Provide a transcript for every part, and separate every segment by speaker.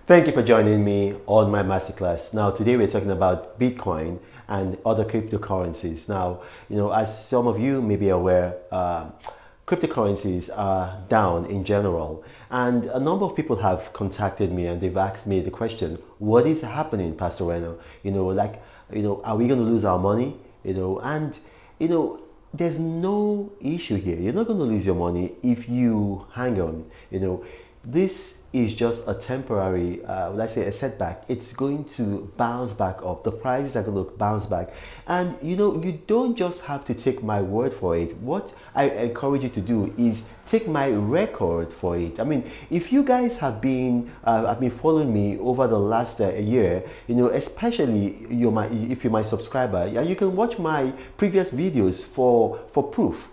Speaker 1: Thank you for joining me on my masterclass. Now, today we're talking about Bitcoin and other cryptocurrencies. Now, as some of you may be aware, cryptocurrencies are down in general, and a number of people have contacted me and they've asked me the question, "What is happening, Pastor Reno? Are we going to lose our money? You know, there's no issue here. You're not going to lose your money if you hang on. This is just a temporary, let's say, a setback. It's going to bounce back up. The prices are going to bounce back, and you don't just have to take my word for it. What I encourage you to do is take my record for it. I mean, if you guys have been following me over the last year, especially if you're my subscriber, you can watch my previous videos for proof.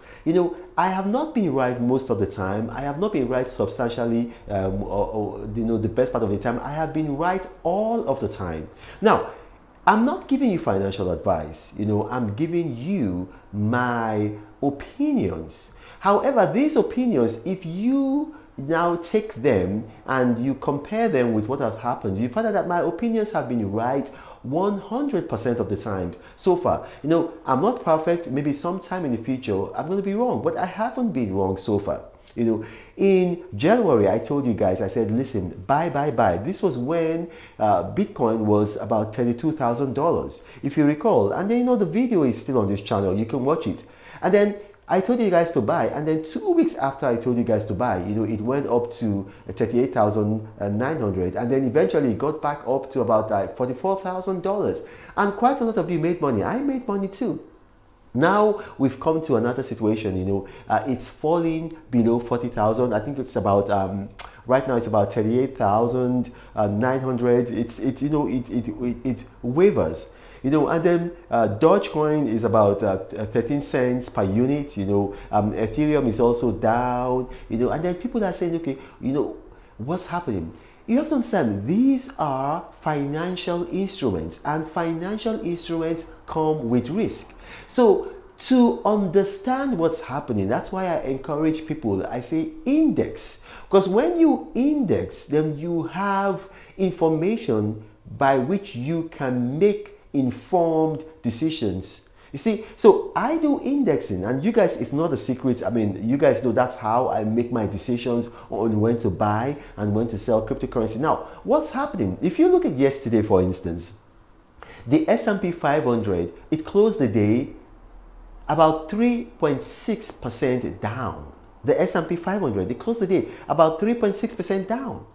Speaker 1: I have not been right most of the time. I have not been right substantially, the best part of the time. I have been right all of the time. Now, I'm not giving you financial advice. I'm giving you my opinions. However, these opinions, if you now take them and you compare them with what has happened, you find out that my opinions have been right 100% of the times so far. I'm not perfect. Maybe sometime in the future I'm going to be wrong, but I haven't been wrong so far. In January, I told you guys, I said, listen, buy. This was when Bitcoin was about $32,000, if you recall. And then, the video is still on this channel. You can watch it. And then I told you guys to buy, and then 2 weeks after I told you guys to buy, it went up to 38,900, and then eventually it got back up to about $44,000. And quite a lot of you made money. I made money too. Now we've come to another situation. It's falling below 40,000. I think it's about right now it's about 38,900. It wavers. And then Dogecoin is about 13 cents per unit. Ethereum is also down. And then people are saying, okay, what's happening? You have to understand, these are financial instruments, and financial instruments come with risk. So to understand what's happening, that's why I encourage people, I say index. Because when you index, then you have information by which you can make informed decisions. You see, so I do indexing, and you guys, it's not a secret. I mean, you guys know that's how I make my decisions on when to buy and when to sell cryptocurrency. Now, what's happening? If you look at yesterday, for instance, the S&P 500, it closed the day about 3.6% down. The S&P 500, it closed the day about 3.6% down.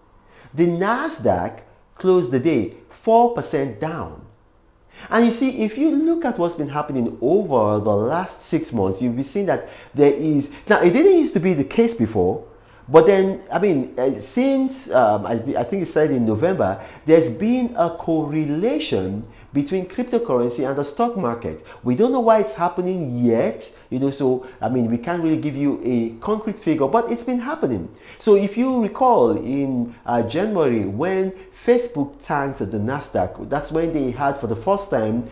Speaker 1: The NASDAQ closed the day 4% down. And you see, if you look at what's been happening over the last 6 months, you'll be seeing that there is, now it didn't used to be the case before, but then, since I think it started in November, there's been a correlation between cryptocurrency and the stock market. We don't know why it's happening yet, so we can't really give you a concrete figure, but it's been happening. So if you recall in January, when Facebook tanked the NASDAQ, that's when they had for the first time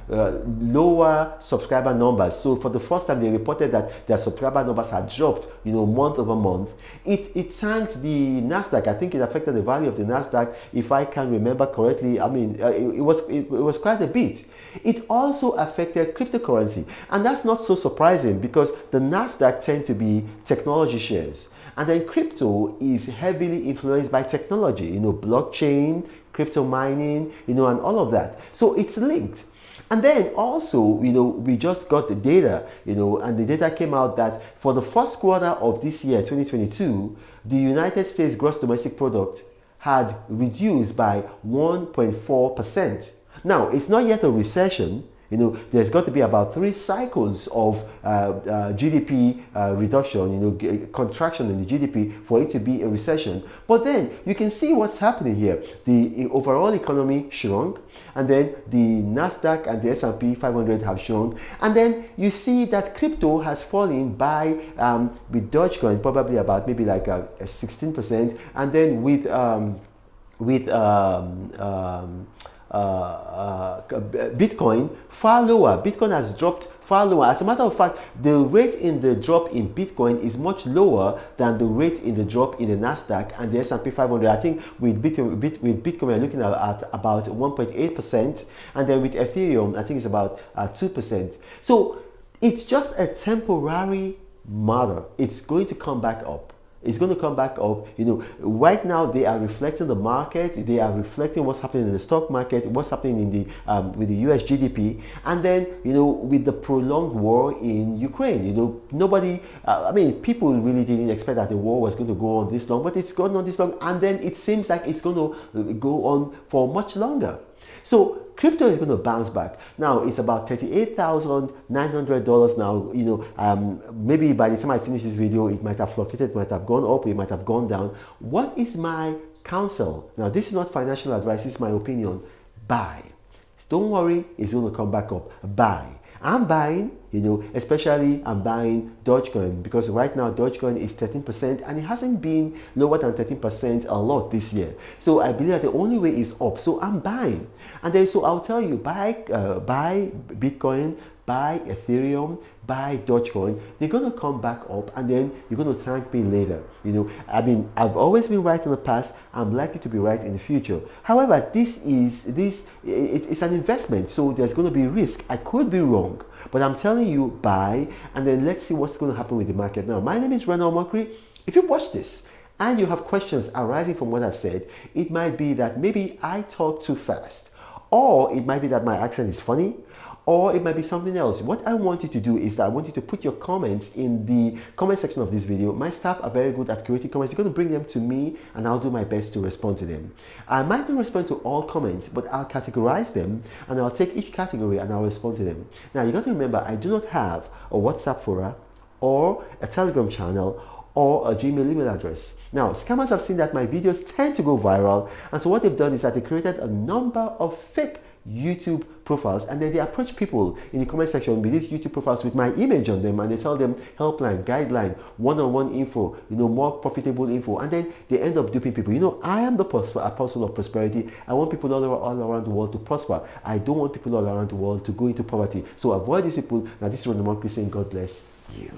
Speaker 1: lower subscriber numbers. So for the first time they reported that their subscriber numbers had dropped, month over month. It tanked the NASDAQ. I think it affected the value of the NASDAQ, if I can remember correctly. It was quite a bit. It also affected cryptocurrency, and that's not so surprising because the NASDAQ tend to be technology shares. And then crypto is heavily influenced by technology, blockchain, crypto mining, and all of that. So it's linked. And then also, we just got the data, and the data came out that for the first quarter of this year, 2022, the United States gross domestic product had reduced by 1.4%. Now, it's not yet a recession. There's got to be about 3 cycles of GDP reduction, contraction in the GDP for it to be a recession. But then you can see what's happening here. The overall economy shrunk, and then the NASDAQ and the S&P 500 have shrunk. And then you see that crypto has fallen by, with Dogecoin, probably about maybe like 16%. And then with Bitcoin far lower. Bitcoin has dropped far lower. As a matter of fact, the rate in the drop in Bitcoin is much lower than the rate in the drop in the Nasdaq and the S&P 500. I think with Bitcoin we're looking at about 1.8%, and then with Ethereum I think it's about 2%. So it's just a temporary matter. It's going to come back up. It's going to come back up. You know, right now they are reflecting the market. They are reflecting what's happening in the stock market, what's happening in the with the US GDP, and then, you know, with the prolonged war in Ukraine. You know, nobody, I mean, people really didn't expect that the war was going to go on this long, but it's gone on this long, and then it seems like it's going to go on for much longer. So crypto is going to bounce back. Now it's about $38,900 now. You know, maybe by the time I finish this video, it might have fluctuated, it might have gone up, it might have gone down. What is my counsel? Now, this is not financial advice, this is my opinion. Buy. Don't worry, it's going to come back up. Buy. I'm buying, you know, especially I'm buying Dogecoin, because right now Dogecoin is 13% and it hasn't been lower than 13% a lot this year. So I believe that the only way is up. So I'm buying. And then so I'll tell you, buy Bitcoin, buy Ethereum, buy Dogecoin. They're going to come back up, and then you're going to thank me later. You know, I mean, I've always been right in the past. I'm likely to be right in the future. However, it's an investment, so there's going to be risk. I could be wrong, but I'm telling you, buy, and then let's see what's going to happen with the market. Now, my name is Reno Omokri. If you watch this and you have questions arising from what I've said, it might be that maybe I talk too fast, or it might be that my accent is funny, or it might be something else. What I want you to do is that I want you to put your comments in the comment section of this video. My staff are very good at curating comments. You're going to bring them to me, and I'll do my best to respond to them. I might not respond to all comments, but I'll categorize them, and I'll take each category and I'll respond to them. Now, you got to remember, I do not have a WhatsApp forum or a Telegram channel or a Gmail email address. Now, scammers have seen that my videos tend to go viral, and so what they've done is that they created a number of fake YouTube profiles, and then they approach people in the comment section with these YouTube profiles with my image on them, and they tell them helpline, guideline, one-on-one info, you know, more profitable info, and then they end up duping people. You know, I am the apostle of prosperity. I want people all around the world to prosper. I don't want people all around the world to go into poverty. So avoid these people. Now, this is Reno Omokri saying God bless you.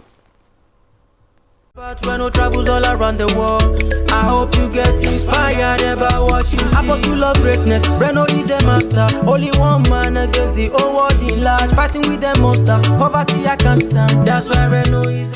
Speaker 2: But Reno travels all around the world. I hope you get inspired about what you see. Apostle of greatness, Reno is a master. Only one man against the whole world in large. Fighting with the monsters, poverty I can't stand. That's why Reno is